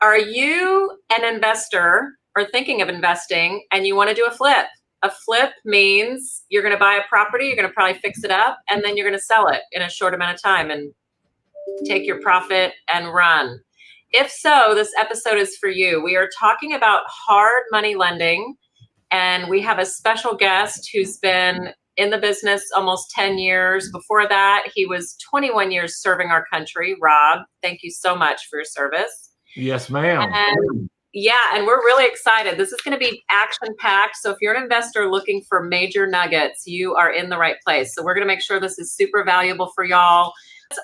Are you an investor or thinking of investing and you want to do a flip? A flip means you're going to buy a property, you're going to probably fix it up, and then you're going to sell it in a short amount of time and take your profit and run. If so, this episode is for you. We are talking about hard money lending, and we have a special guest who's been in the business almost 10 years. Before that, he was 21 years serving our country. Rob, thank you so much for your service. Yes, ma'am. And we're really excited. This is going to be action-packed. So if you're an investor looking for major nuggets, you are in the right place. So we're going to make sure this is super valuable for y'all.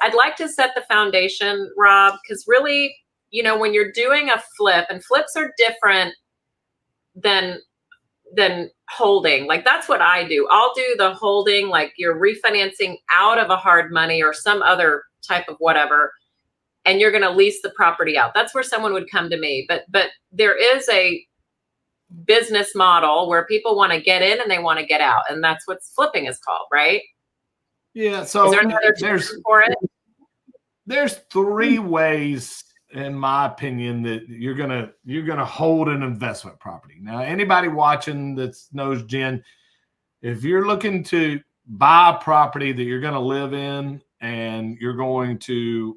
I'd like to set the foundation, Rob, because really, when you're doing a flip, and flips are different than holding. Like, that's what I do. I'll do the holding, like you're refinancing out of a hard money or some other type of whatever, and you're going to lease the property out. That's where someone would come to me. But there is a business model where people want to get in and they want to get out, and that's what flipping is called, right? Yeah. So is there another term for it? There's three ways, in my opinion, that you're gonna hold an investment property. Now, anybody watching that knows Jen, if you're looking to buy a property that you're going to live in and you want to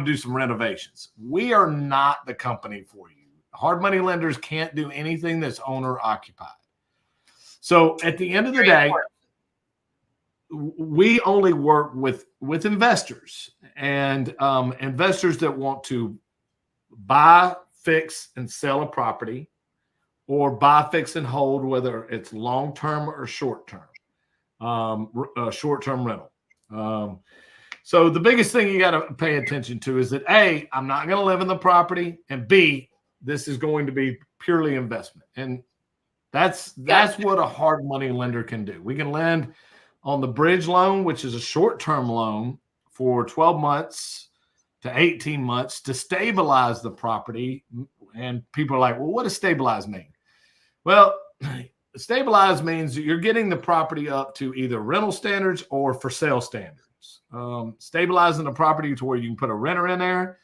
do some renovations, we are not the company for you. Hard money lenders can't do anything that's owner occupied. So at the end of the day, we only work with investors and investors that want to buy, fix, and sell a property, or buy, fix, and hold, whether it's long-term or short-term rental. So the biggest thing you got to pay attention to is that A, I'm not going to live in the property, and B, this is going to be purely investment. And that's what a hard money lender can do. We can lend on the bridge loan, which is a short-term loan for 12 months to 18 months to stabilize the property. And people are like, well, what does stabilize mean? Well, stabilize means that you're getting the property up to either rental standards or for sale standards. Stabilizing the property to where you can put a renter in there,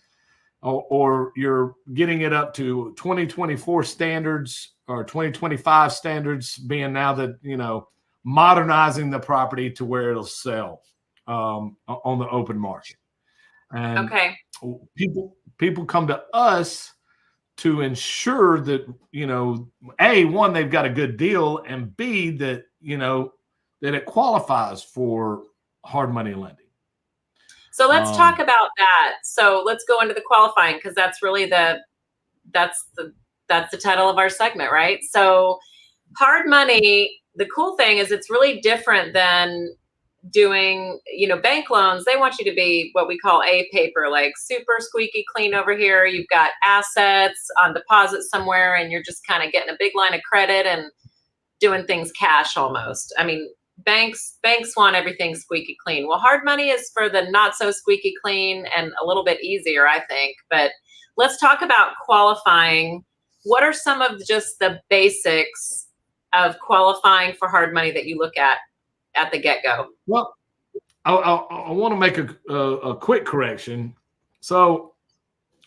or you're getting it up to 2024 standards or 2025 standards, being now that, modernizing the property to where it'll sell on the open market. And people come to us to ensure that, A, one, they've got a good deal, and B, that, that it qualifies for hard money lending. So let's talk about that. So let's go into the qualifying, because that's really that's the title of our segment, right? So hard money, the cool thing is it's really different than doing, bank loans. They want you to be what we call A paper, like super squeaky clean over here. You've got assets on deposit somewhere, and you're just kind of getting a big line of credit and doing things cash almost. I mean, banks want everything squeaky clean. Well, hard money is for the not so squeaky clean and a little bit easier, I think. But let's talk about qualifying. What are some of just the basics of qualifying for hard money that you look at the get-go? Well, I want to make a quick correction. So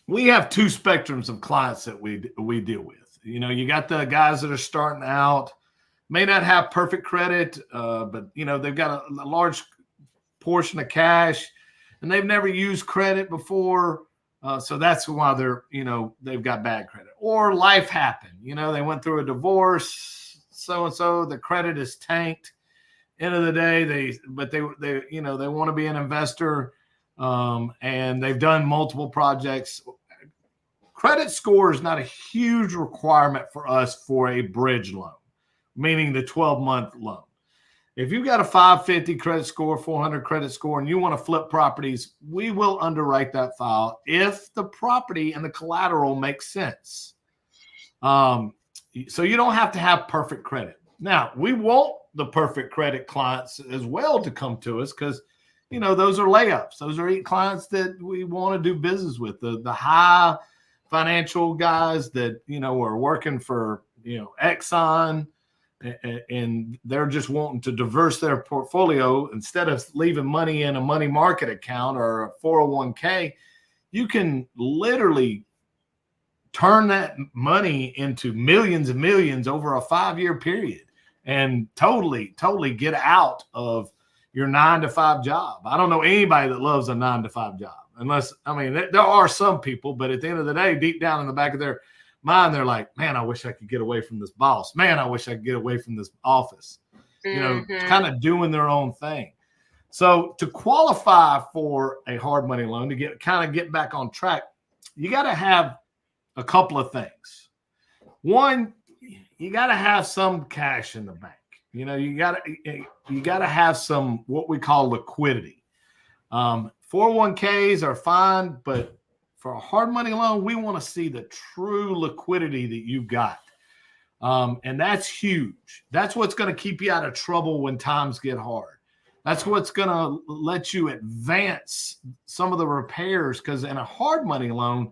we have two spectrums of clients that we deal with. You got the guys that are starting out, may not have perfect credit, but they've got a large portion of cash, and they've never used credit before, so that's why they've got bad credit. Or life happened, they went through a divorce, so and so, the credit is tanked. End of the day, they want to be an investor, and they've done multiple projects. Credit score is not a huge requirement for us for a bridge loan, meaning the 12-month loan. If you've got a 550 credit score, 400 credit score, and you want to flip properties, we will underwrite that file if the property and the collateral makes sense. So you don't have to have perfect credit. Now, we want the perfect credit clients as well to come to us, because, those are layups. Those are clients that we want to do business with, the high financial guys that, are working for, Exxon, and they're just wanting to diverse their portfolio. Instead of leaving money in a money market account or a 401k, you can literally turn that money into millions and millions over a 5-year period and totally get out of your 9-to-5 job. I don't know anybody that loves a 9-to-5 job, unless, I mean, there are some people, but at the end of the day, deep down in the back of their mind, they're like, man, I wish I could get away from this boss. Man, I wish I could get away from this office. You know, kind of doing their own thing. So to qualify for a hard money loan, to get back on track, you got to have a couple of things. One, you got to have some cash in the bank. You know, you got to have some what we call liquidity. 401ks are fine, but for a hard money loan, we want to see the true liquidity that you've got. And that's huge. That's what's going to keep you out of trouble when times get hard. That's what's going to let you advance some of the repairs, because in a hard money loan,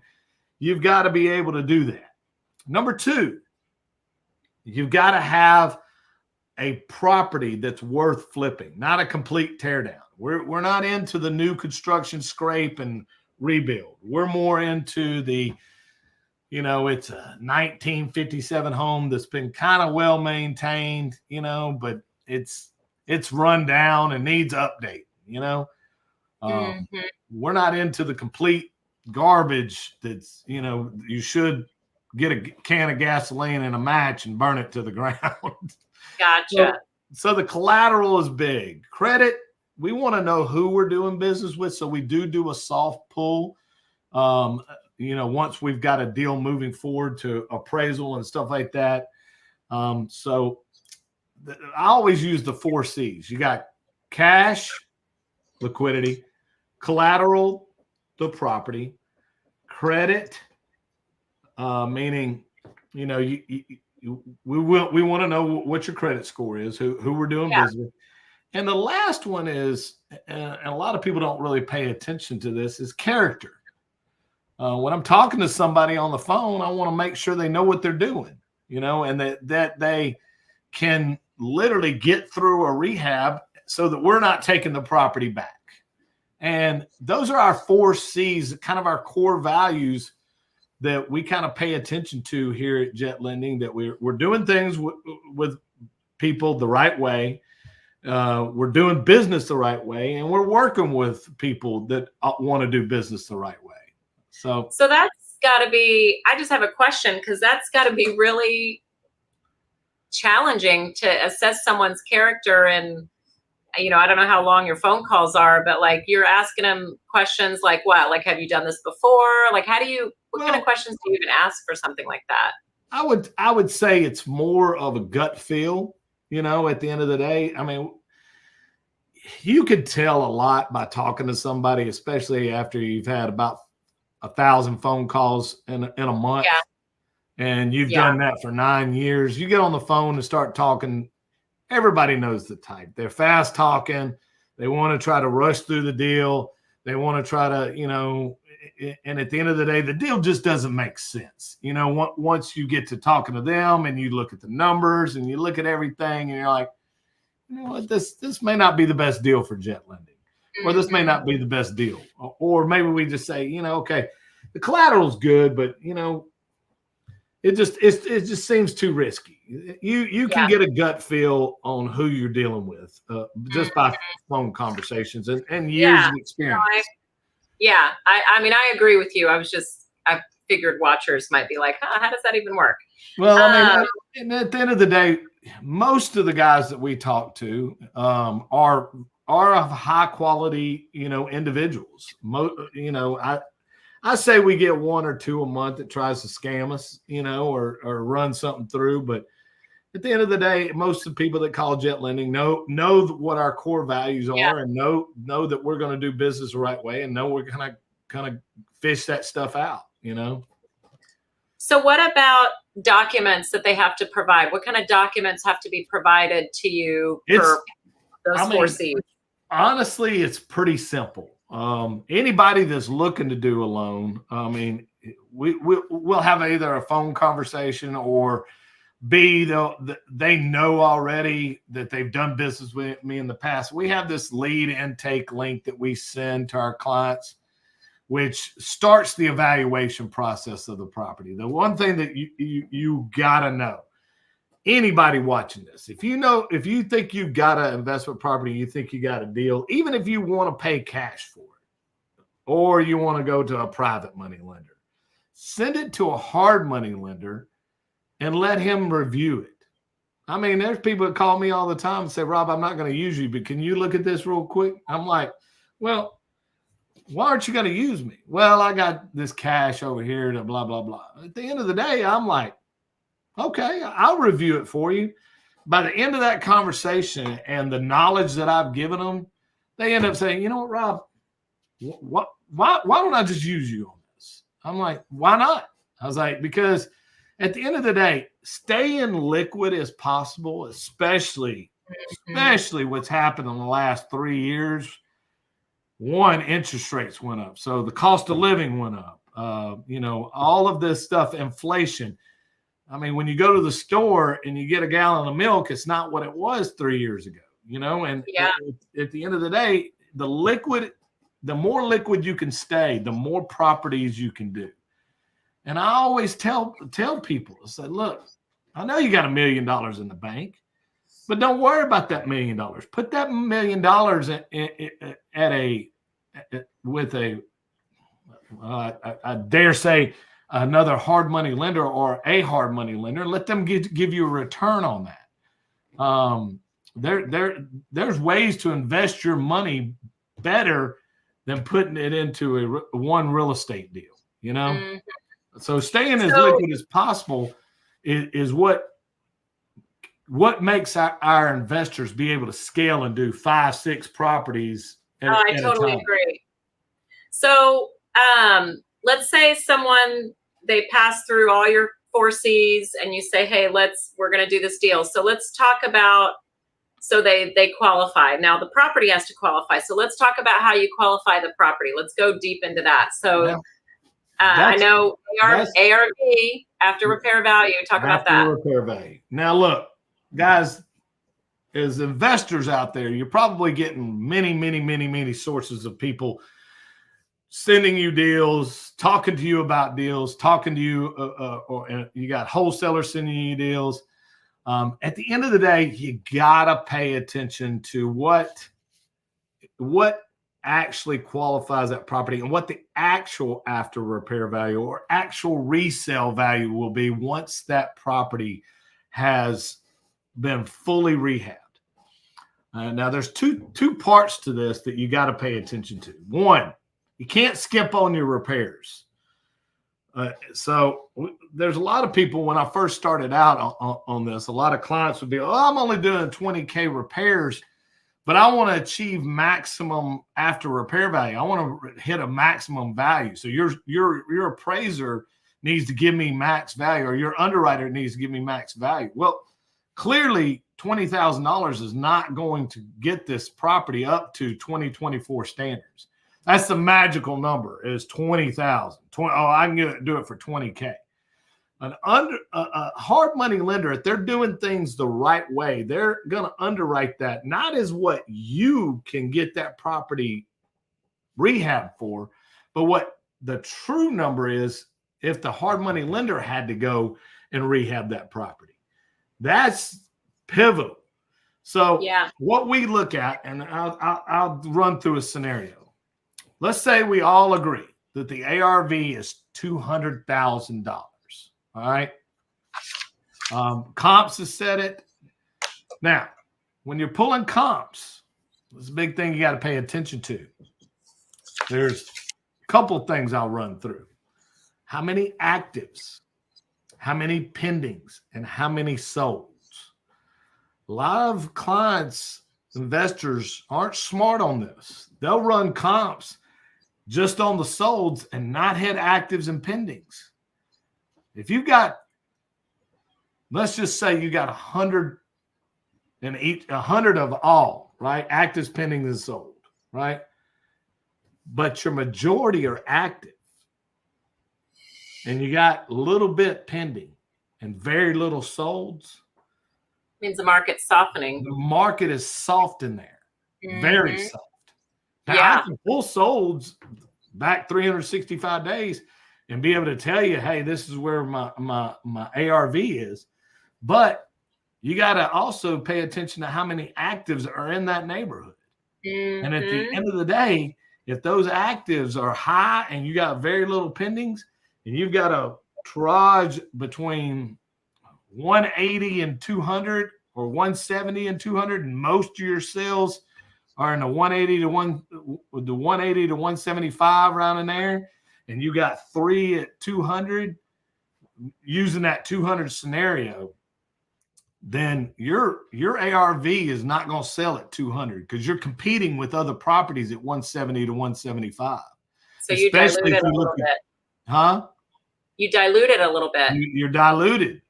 you've got to be able to do that. Number two, you've got to have a property that's worth flipping, not a complete teardown. We're not into the new construction scrape and rebuild. We're more into the, you know, it's a 1957 home that's been kind of well maintained, you know, but it's run down and needs update, you know. We're not into the complete garbage that's, you know, you should get a can of gasoline and a match and burn it to the ground. Gotcha. So the collateral is big. Credit, we want to know who we're doing business with. So we do a soft pull. You know, once we've got a deal moving forward to appraisal and stuff like that. So I always use the 4 C's. You got cash, liquidity, collateral, the property, credit, meaning, you know, we want to know what your credit score is, who we're doing business with. And the last one is, and a lot of people don't really pay attention to this, is character. When I'm talking to somebody on the phone, I want to make sure they know what they're doing, you know, and that they can literally get through a rehab so that we're not taking the property back. And those are our 4 C's, kind of our core values that we kind of pay attention to here at Jet Lending, that we're doing things with people the right way. We're doing business the right way, and we're working with people that want to do business the right way. So that's got to be, I just have a question, because that's got to be really challenging to assess someone's character. And, you know, I don't know how long your phone calls are, but like you're asking them questions like what? Like, have you done this before? Like, what kind of questions do you even ask for something like that? I would say it's more of a gut feel, you know, at the end of the day. I mean, you could tell a lot by talking to somebody, especially after you've had about 1,000 phone calls in a month. And you've done that for 9 years. You get on the phone and start talking. Everybody knows the type. They're fast talking. They want to try to rush through the deal. They want to try to, you know, and at the end of the day, the deal just doesn't make sense. You know, once you get to talking to them and you look at the numbers and you look at everything and you're like, you know what, this may not be the best deal for Jet Lending, or this may not be the best deal. Or maybe we just say, you know, okay, the collateral's good, but, you know, it just seems too risky. You can get a gut feel on who you're dealing with just by phone conversations and years of experience. I mean, I agree with you. I figured watchers might be like, how does that even work? Well, I mean, at the end of the day, most of the guys that we talk to are of high quality, you know, individuals. You know, I say we get 1 or 2 a month that tries to scam us, you know, or run something through. But at the end of the day, most of the people that call Jet Lending know what our core values are, and know that we're going to do business the right way, and know we're going to kind of fish that stuff out, you know. So what about documents that they have to provide? What kind of documents have to be provided to you for those 4 C's? Honestly, it's pretty simple. Anybody that's looking to do a loan, I mean, we'll have either a phone conversation, or B, they know already that they've done business with me in the past. We have this lead intake link that we send to our clients which starts the evaluation process of the property. The one thing that you gotta know, anybody watching this, if you think you've got an investment property, you think you got a deal, even if you want to pay cash for it, or you want to go to a private money lender, send it to a hard money lender and let him review it. I mean, there's people that call me all the time and say, Rob, I'm not going to use you, but can you look at this real quick? I'm like, well, why aren't you going to use me? Well, I got this cash over here to blah, blah, blah. At the end of the day, I'm like, okay, I'll review it for you. By the end of that conversation and the knowledge that I've given them, they end up saying, you know what, Rob, why don't I just use you on this? I'm like, why not? I was like, because at the end of the day, staying liquid as possible, especially what's happened in the last 3 years. One, interest rates went up. So the cost of living went up. All of this stuff, inflation. I mean, when you go to the store and you get a gallon of milk, it's not what it was 3 years ago, and at the end of the day, the more liquid you can stay, the more properties you can do. And I always tell people, I say, look, I know you got $1 million in the bank, but don't worry about that $1 million. Put that $1 million with I dare say, another hard money lender or a hard money lender. Let them give you a return on that. There's ways to invest your money better than putting it into one real estate deal. Mm-hmm. So staying as liquid as possible is what makes our investors be able to scale and do 5-6 properties. I totally agree. So let's say they pass through all your 4 C's and you say, hey, we're going to do this deal. So let's talk about, so they qualify. Now the property has to qualify. So let's talk about how you qualify the property. Let's go deep into that. So I know ARV, after repair value, talk about that. After repair value. Now look, guys, as investors out there, you're probably getting many sources of people sending you deals, talking to you about deals, talking to you, or you got wholesalers sending you deals. At the end of the day, you gotta pay attention to what actually qualifies that property and what the actual after repair value or actual resale value will be once that property has been fully rehabbed. Now, there's two parts to this that you got to pay attention to. One, you can't skip on your repairs. So there's a lot of people, when I first started out on this, a lot of clients would be, I'm only doing 20K repairs, but I want to achieve maximum after repair value. I want to hit a maximum value. So your appraiser needs to give me max value, or your underwriter needs to give me max value. Well, clearly $20,000 is not going to get this property up to 2024 standards. That's the magical number, is 20,000. I can do it for 20K. A hard money lender, if they're doing things the right way, they're going to underwrite that not as what you can get that property rehab for, but what the true number is if the hard money lender had to go and rehab that property. That's pivotal. So what we look at, and I'll run through a scenario. Let's say we all agree that the ARV is $200,000. All right. Comps has said it. Now, when you're pulling comps, it's a big thing you got to pay attention to. There's a couple of things I'll run through. How many actives, how many pendings, and how many solds. A lot of clients, investors aren't smart on this. They'll run comps just on the solds and not hit actives and pendings. If you've got, let's just say you got 100 and 100 of all, right? Actives, pendings, and sold, right? But your majority are active, and you got a little bit pending and very little solds. Means the market's softening. The market is soft in there, very soft. Now, I can pull solds back 365 days and be able to tell you, hey, this is where my ARV is. But you got to also pay attention to how many actives are in that neighborhood. Mm-hmm. And at the end of the day, if those actives are high and you got very little pendings and you've got a triage between 180 and 200 or 170 and 200, and most of your sales are in the 180 to 175 around in there, and you got 3 at 200, using that 200 scenario, then your ARV is not going to sell at 200 because you're competing with other properties at 170 to 175. So you dilute it a little bit. Huh? You dilute it a little bit. You're diluted.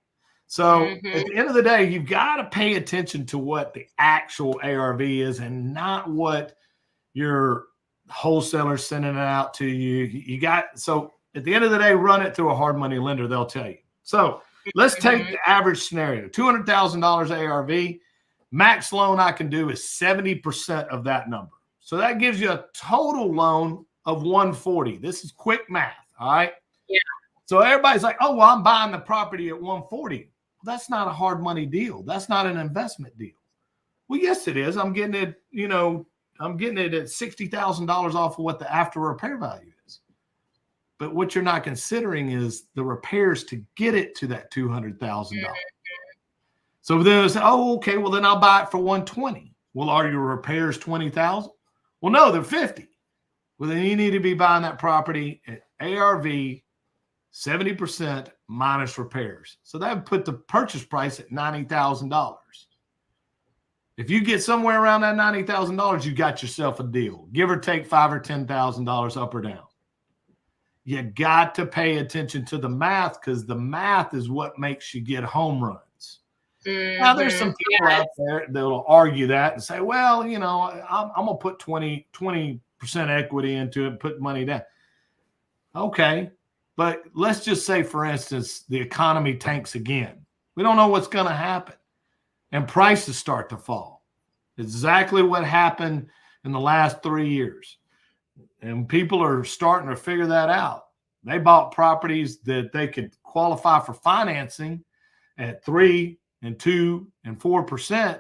So at the end of the day, you've got to pay attention to what the actual ARV is and not what your wholesaler's sending it out to you. So at the end of the day, run it through a hard money lender. They'll tell you. So let's take the average scenario, $200,000 ARV. Max loan I can do is 70% of that number. So that gives you a total loan of 140. This is quick math. All right. Yeah. So everybody's like, oh, well, I'm buying the property at 140. That's not a hard money deal. That's not an investment deal. Well, yes, it is. I'm getting it, I'm getting it at $60,000 off of what the after repair value is. But what you're not considering is the repairs to get it to that $200,000. So then it's, oh, okay, well, then I'll buy it for 120. Well, are your repairs 20,000? Well, no, they're 50. Well, then you need to be buying that property at ARV 70% minus repairs. So that would put the purchase price at $90,000. If you get somewhere around that $90,000, you got yourself a deal. Give or take $5,000 or $10,000 up or down. You got to pay attention to the math because the math is what makes you get home runs. Now, there's some people out there that will argue that and say, well, I'm going to put 20% equity into it and put money down. Okay. But let's just say, for instance, the economy tanks again. We don't know what's going to happen. And prices start to fall. Exactly what happened in the last 3 years. And people are starting to figure that out. They bought properties that they could qualify for financing at 3 and 2 and 4%.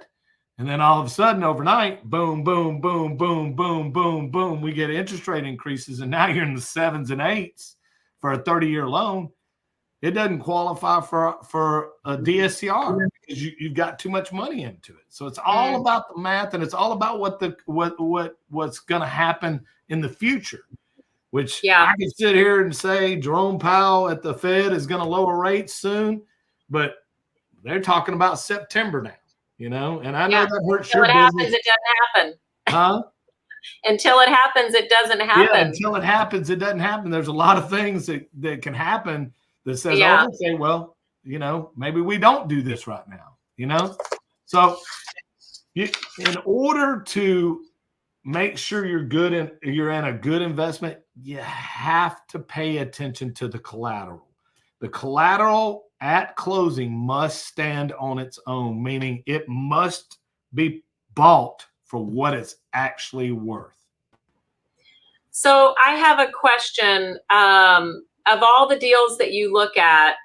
And then all of a sudden, overnight, boom, boom, boom, boom, boom, boom, boom, we get interest rate increases. And now you're in the 7s and 8s. For a 30-year loan, it doesn't qualify for a DSCR because you've got too much money into it. So it's all about the math, and it's all about what's going to happen in the future. Which I can sit here and say Jerome Powell at the Fed is going to lower rates soon, but they're talking about September now. And I know that hurts your business. Happens, it doesn't happen. Huh? Until it happens, it doesn't happen. Yeah, until it happens, it doesn't happen. There's a lot of things that can happen that says, oh, okay, well, maybe we don't do this right now, So in order to make sure you're in a good investment, you have to pay attention to the collateral. The collateral at closing must stand on its own, meaning it must be bought for what it's actually worth. So I have a question. Of all the deals that you look at,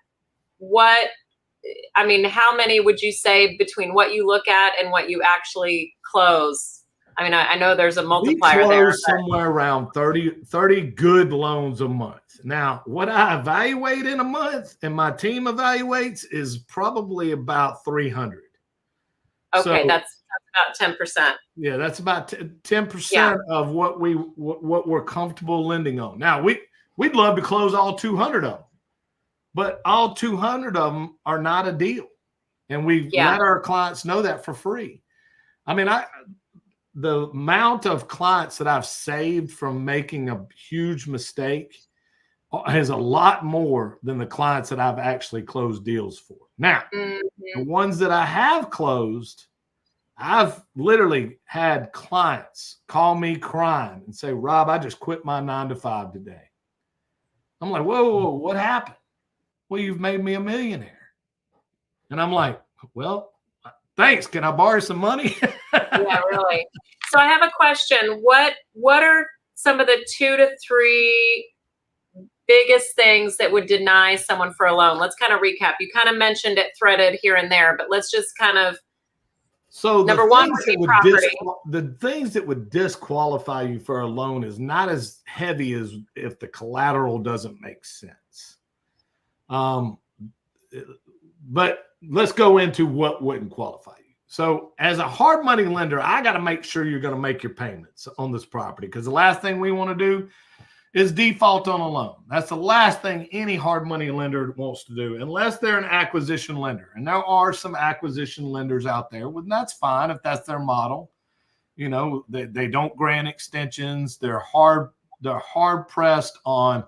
how many would you say between what you look at and what you actually close? I know there's a multiplier there. We close somewhere around 30 good loans a month. Now, what I evaluate in a month and my team evaluates is probably about 300. Okay, so, that's about 10%. Yeah, that's about 10% of what we're comfortable lending on. Now, we'd love to close all 200 of them, but all 200 of them are not a deal. And we've let our clients know that for free. The amount of clients that I've saved from making a huge mistake is a lot more than the clients that I've actually closed deals for. Now, the ones that I have closed, I've literally had clients call me crying and say, Rob, I just quit my 9-to-5 today. I'm like, whoa, what happened? Well, you've made me a millionaire. And I'm like, well, thanks. Can I borrow some money? Yeah, really. So I have a question. What are some of the 2 to 3 biggest things that would deny someone for a loan? Let's kind of recap. You kind of mentioned it threaded here and there, but let's just kind of. So number one would be property. the things that would disqualify you for a loan is not as heavy as if the collateral doesn't make sense. But let's go into what wouldn't qualify you. So as a hard money lender, I got to make sure you're going to make your payments on this property, because the last thing we want to do is default on a loan. That's the last thing any hard money lender wants to do, unless they're an acquisition lender. And there are some acquisition lenders out there, and that's fine if that's their model. You know, they don't grant extensions. They're hard pressed on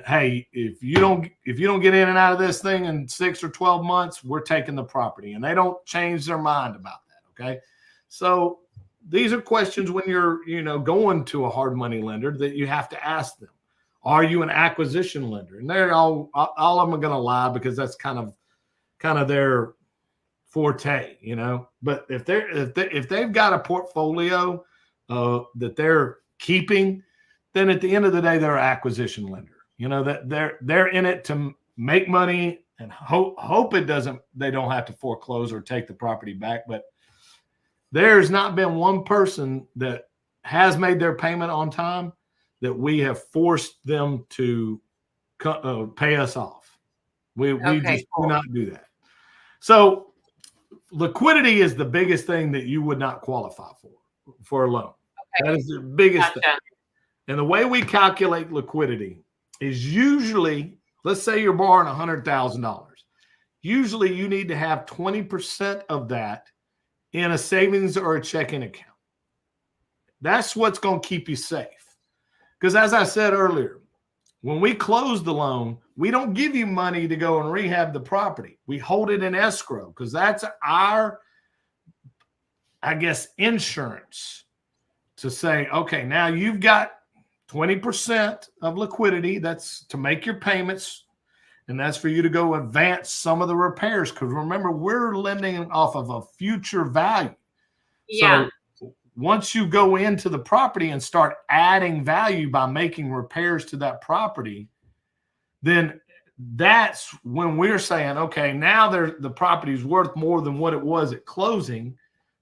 hey, if you don't get in and out of this thing in 6 or 12 months, we're taking the property, and they don't change their mind about that. Okay, so these are questions when you're, going to a hard money lender that you have to ask them. Are you an acquisition lender? And they're all of them are going to lie, because that's kind of their forte, But if they've got a portfolio that they're keeping, then at the end of the day, they're an acquisition lender. That they're in it to make money and hope they don't have to foreclose or take the property back. But there's not been one person that has made their payment on time that we have forced them to pay us off. We just do not do that. So liquidity is the biggest thing that you would not qualify for a loan. Okay. That is the biggest thing. And the way we calculate liquidity is usually, let's say you're borrowing $100,000. Usually you need to have 20% of that in a savings or a checking account. That's what's going to keep you safe. Because as I said earlier, when we close the loan, we don't give you money to go and rehab the property. We hold it in escrow, because that's our, insurance to say, okay, now you've got 20% of liquidity. That's to make your payments. And that's for you to go advance some of the repairs. Because remember, we're lending off of a future value. Yeah. So once you go into the property and start adding value by making repairs to that property, then that's when we're saying, okay, now the property is worth more than what it was at closing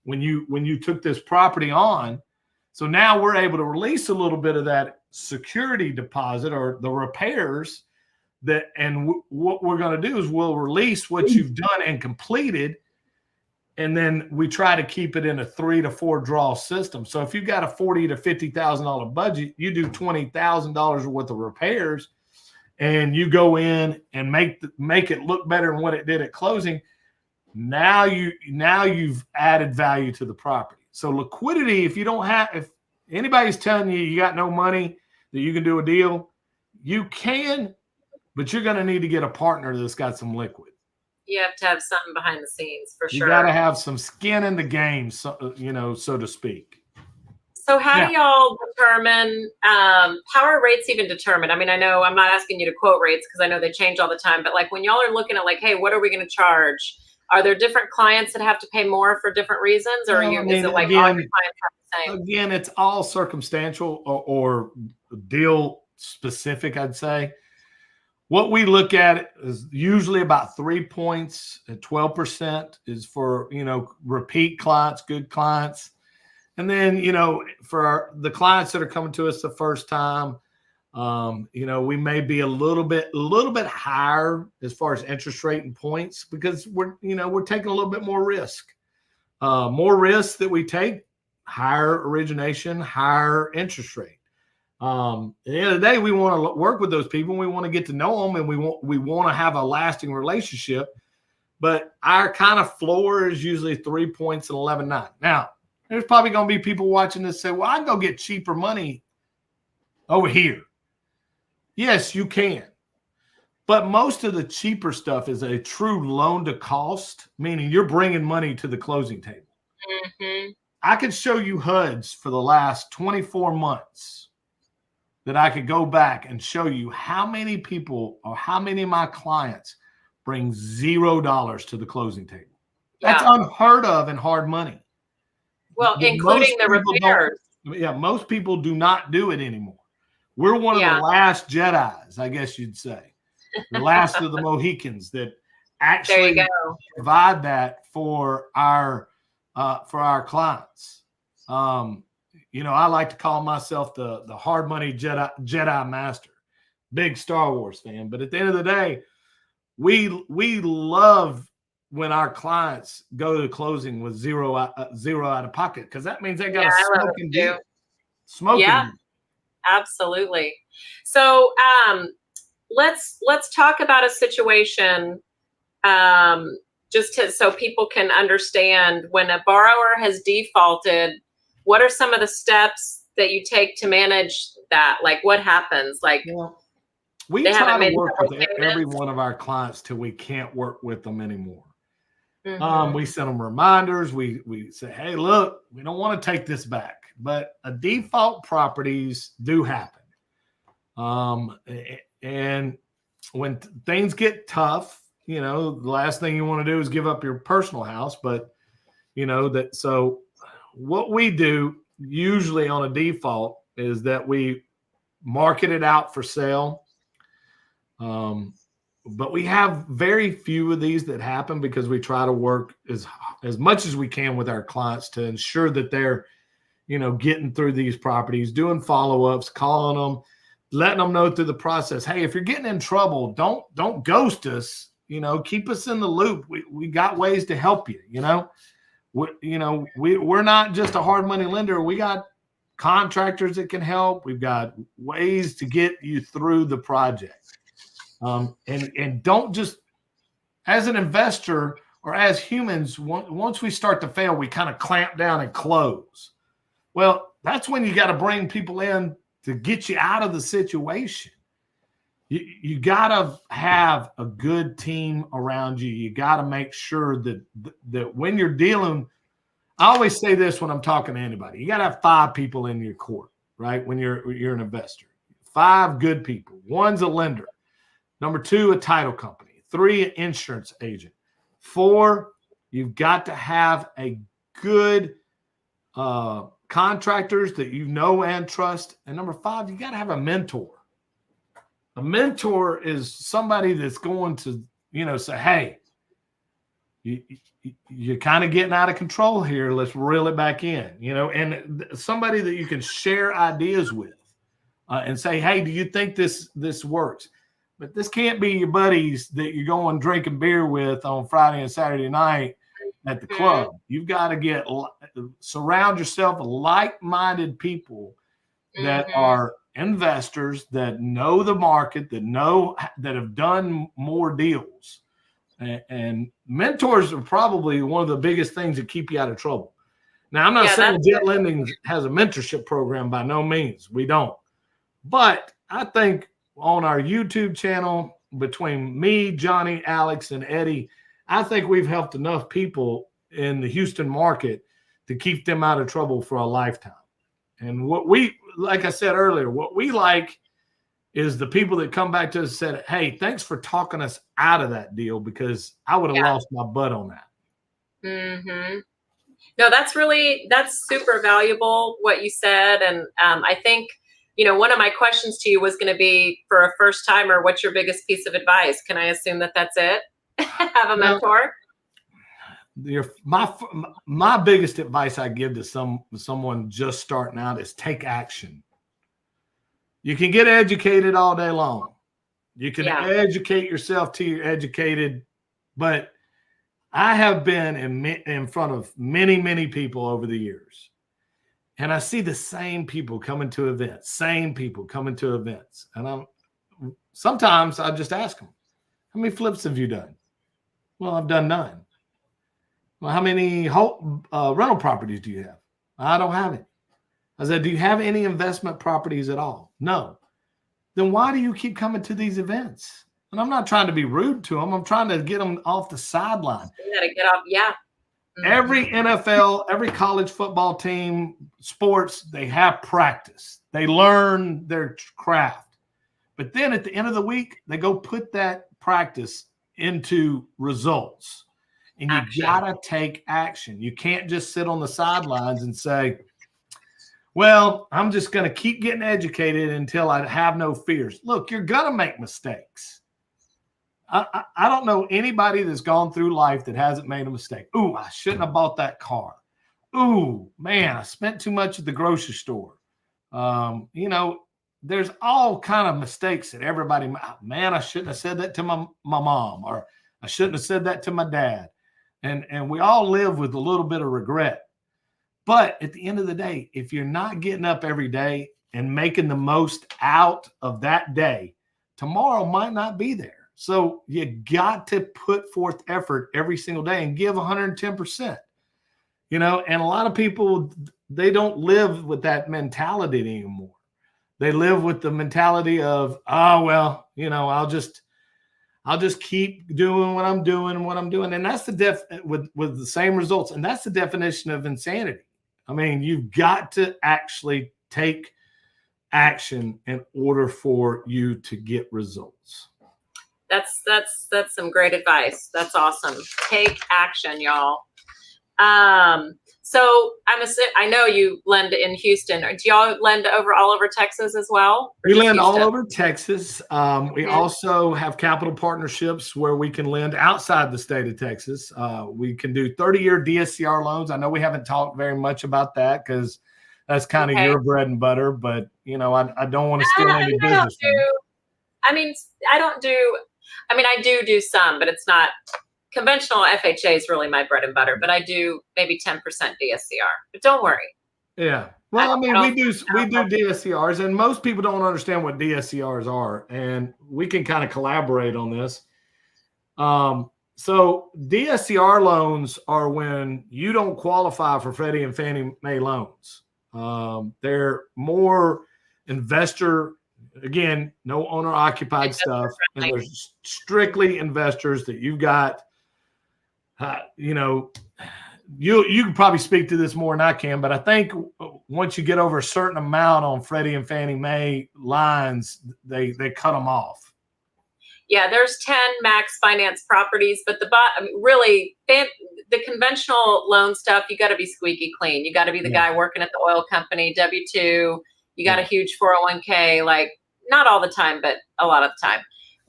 when you took this property on. So now we're able to release a little bit of that security deposit or the repairs. What we're going to do is we'll release what you've done and completed, and then we try to keep it in a 3 to 4 draw system. So if you've got a $40,000 to $50,000 budget, you do $20,000 worth of repairs, and you go in and make it look better than what it did at closing. Now you've added value to the property. So liquidity, if anybody's telling you got no money that you can do a deal, you can. But you're going to need to get a partner that's got some liquid. You have to have something behind the scenes, for sure. You got to have some skin in the game, so to speak. So how do y'all determine, how are rates even determined? I mean, I know I'm not asking you to quote rates, because I know they change all the time. But like when y'all are looking at like, hey, what are we going to charge? Are there different clients that have to pay more for different reasons? Or is it like all your clients have the same? Again, it's all circumstantial or deal specific, I'd say. What we look at is usually about 3 points at 12% is for, repeat clients, good clients. And then, for the clients that are coming to us the first time, we may be a little bit higher as far as interest rate and points, because we're taking a little bit more risk. More risk that we take, higher origination, higher interest rate. At the end of the day, we want to work with those people. We want to get to know them, and we want to have a lasting relationship. But our kind of floor is usually 3 points and 11.9. Now, there's probably going to be people watching this say, well, I can go get cheaper money over here. Yes, you can. But most of the cheaper stuff is a true loan to cost, meaning you're bringing money to the closing table. Mm-hmm. I could show you HUDs for the last 24 months that I could go back and show you how many people or how many of my clients bring $0 to the closing table. That's unheard of in hard money. Well, including the repairs. Yeah, most people do not do it anymore. We're one of the last Jedis, I guess you'd say, the last of the Mohicans that actually provide that for our clients. You know, I like to call myself the hard money Jedi master, big Star Wars fan. But at the end of the day, we love when our clients go to closing with zero out of pocket, because that means they got a smoking deal. Smoking. Absolutely. So let's talk about a situation so people can understand when a borrower has defaulted. What are some of the steps that you take to manage that? Like, what happens? Like, we try to work with every one of our clients till we can't work with them anymore. We send them reminders. We say, hey, look, we don't want to take this back. But default properties do happen. And when things get tough, you know, the last thing you want to do is give up your personal house. But, you know, so what we do usually on a default is that we market it out for sale. But we have very few of these that happen because we try to work as much as we can with our clients to ensure that they're, you know, getting through these properties, doing follow-ups, calling them, letting them know through the process, hey, if you're getting in trouble, don't ghost us, you know, keep us in the loop. We got ways to help you, you know. We're not just a hard money lender. We got contractors that can help. We've got ways to get you through the project. And don't just, as an investor or as humans, once we start to fail, we kind of clamp down and close. Well, that's when you got to bring people in to get you out of the situation. You got to have a good team around you. You got to make sure that when you're dealing, I always say this when I'm talking to anybody, you got to have 5 people in your court, right? When you're an investor, 5 good people. 1's a lender. Number 2, a title company. 3, an insurance agent. 4, you've got to have a good contractors that you know and trust. And number 5, you got to have a mentor. A mentor is somebody that's going to, you know, say, hey, you're kind of getting out of control here. Let's reel it back in, you know, and somebody that you can share ideas with and say, hey, do you think this works? But this can't be your buddies that you're going drinking beer with on Friday and Saturday night at the club. You've got to surround yourself with like-minded people that are investors, that know the market, that have done more deals. And mentors are probably one of the biggest things that keep you out of trouble. Now, I'm not saying Jet Lending has a mentorship program. By no means. We don't. But I think on our YouTube channel, between me, Johnny, Alex, and Eddie, I think we've helped enough people in the Houston market to keep them out of trouble for a lifetime. And like I said earlier, what we like is the people that come back to us and said, hey, thanks for talking us out of that deal, because I would have lost my butt on that. No, that's super valuable what you said. And I think, you know, one of my questions to you was going to be, for a first timer, what's your biggest piece of advice? Can I assume that that's it? Have a mentor? My biggest advice I give to someone just starting out is take action. You can get educated all day long. You can educate yourself till you're educated, but I have been in front of many, many people over the years. And I see the same people coming to events, And sometimes I just ask them, how many flips have you done? Well, I've done none. Well, how many rental properties do you have? I don't have any. I said, do you have any investment properties at all? No. Then why do you keep coming to these events? And I'm not trying to be rude to them. I'm trying to get them off the sideline. You got to get off. Yeah. Every NFL, every college football team, sports, they have practice. They learn their craft. But then at the end of the week, they go put that practice into results. And you got to take action. You can't just sit on the sidelines and say, Well, I'm just going to keep getting educated until I have no fears. Look, you're going to make mistakes. I don't know anybody that's gone through life that hasn't made a mistake. Ooh, I shouldn't have bought that car. Ooh, man, I spent too much at the grocery store. You know, there's all kind of mistakes that everybody, man, I shouldn't have said that to my mom, or I shouldn't have said that to my dad. And we all live with a little bit of regret. But at the end of the day, if you're not getting up every day and making the most out of that day, tomorrow might not be there. So you got to put forth effort every single day and give 110%. You know, and a lot of people, they don't live with that mentality anymore. They live with the mentality of, oh, well, you know, I'll just keep doing what I'm doing. And that's the with the same results. And that's the definition of insanity. I mean, you've got to actually take action in order for you to get results. That's some great advice. That's awesome. Take action, y'all. So I know you lend in Houston. Do y'all lend all over Texas as well? We lend all over Texas. We also have capital partnerships where we can lend outside the state of Texas. We can do 30-year DSCR loans. I know we haven't talked very much about that because that's kind of your bread and butter, but you know, I don't want to steal any business. I do some, but it's not conventional. FHA is really my bread and butter, but I do maybe 10% DSCR, but don't worry. Yeah. Well, we do DSCRs, and most people don't understand what DSCRs are, and we can kind of collaborate on this. So DSCR loans are when you don't qualify for Freddie and Fannie Mae loans. They're more investor, again, no owner occupied stuff. And there's strictly investors that you've got, you know, you can probably speak to this more than I can, but I think once you get over a certain amount on Freddie and Fannie Mae lines, they cut them off. Yeah, there's 10 max finance properties, but the conventional loan stuff, you got to be squeaky clean. You got to be the guy working at the oil company, W-2. You got a huge 401k, like not all the time, but a lot of the time.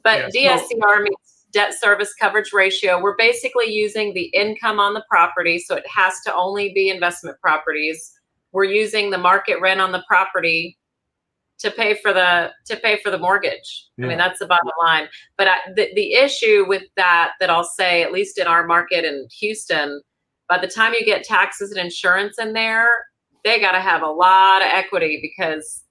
But DSCR means debt service coverage ratio. We're basically using the income on the property, so it has to only be investment properties. We're using the market rent on the property to pay for the mortgage. I mean, that's the bottom line. But the issue with that I'll say, at least in our market in Houston, by the time you get taxes and insurance in there, they got to have a lot of equity because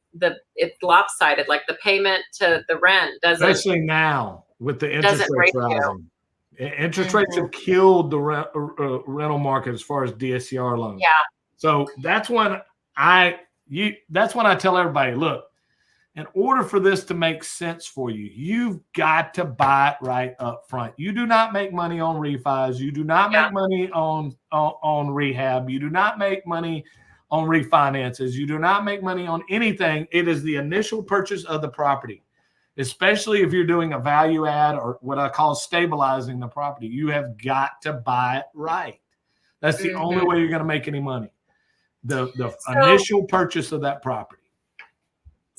it's lopsided. Like the payment to the rent doesn't. Especially now with the interest rates rising. Interest rates have killed the rental market as far as DSCR loans. Yeah. So that's when I tell everybody, look, in order for this to make sense for you, you've got to buy it right up front. You do not make money on refis. You do not make money on rehab. You do not make money on refinances. You do not make money on anything. It is the initial purchase of the property, especially if you're doing a value add or what I call stabilizing the property. You have got to buy it right. That's the only way you're going to make any money. The initial purchase of that property.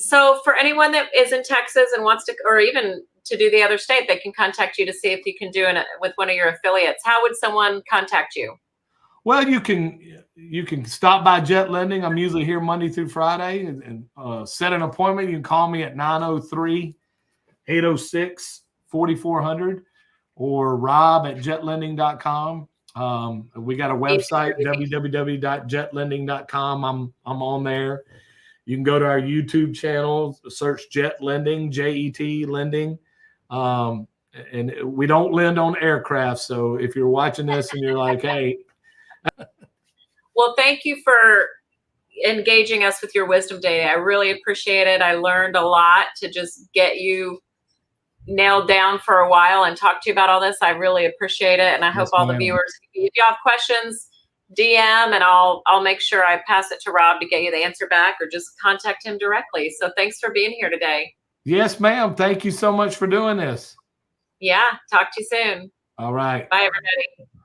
So for anyone that is in Texas and wants to, or even to do the other state, they can contact you to see if you can do it with one of your affiliates. How would someone contact you? Well, you can stop by Jet Lending. I'm usually here Monday through Friday, and set an appointment. You can call me at 903-806-4400 or Rob at jetlending.com. We got a website, www.jetlending.com. I'm on there. You can go to our YouTube channel, search Jet Lending, Jet Lending. And we don't lend on aircraft. So if you're watching this and you're like, hey. Well, thank you for engaging us with your wisdom today. I really appreciate it. I learned a lot to just get you nailed down for a while and talk to you about all this. I really appreciate it. And I hope all the viewers, if you have questions, DM, and I'll make sure I pass it to Rob to get you the answer back, or just contact him directly. So thanks for being here today. Yes, ma'am. Thank you so much for doing this. Yeah. Talk to you soon. All right. Bye, everybody.